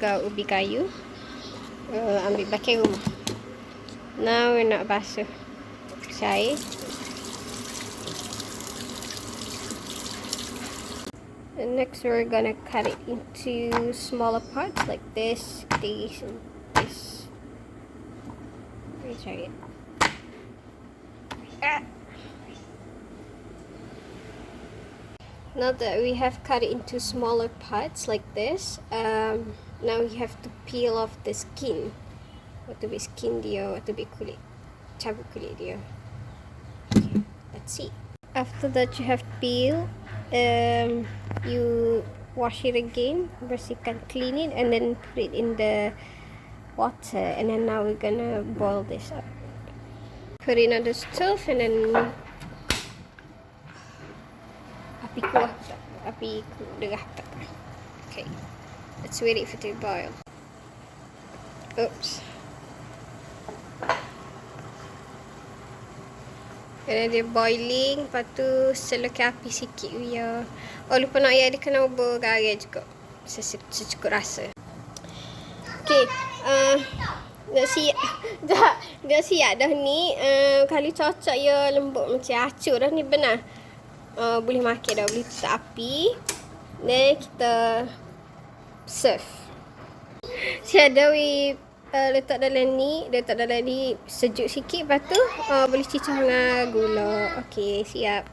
gaul ubi kayu. Ambil pakai rumah. Now we nak basuh cair. And next we're gonna cut it into smaller parts like this, and this. Let me try it. Now that we have cut it into smaller parts like this, now we have to peel off the skin. Waktu bit skin dia, waktu bit kulit, cabut kulit dia. Okay, let's see. After that you have peel, you wash it again, bersihkan, clean it, and then put it in the water. And then now we're gonna boil this up. Put it on the stove and then api kuah tak? Api derah tak? Okay, let's wait it for it to boil. Oops. Kerana dia boiling, lepas tu selokkan api sikit biar. Oh, lupa nak air dia kena ubah garam juga. Secukup rasa. Okay, dah siap dah ni. Kali cocok ya lembut macam acur dah ni benar. Boleh makan dah, boleh tutup api. Then kita serve. Ada letak dalam ni sejuk sikit, lepas tu boleh cicah dengan gula. Okey, siap.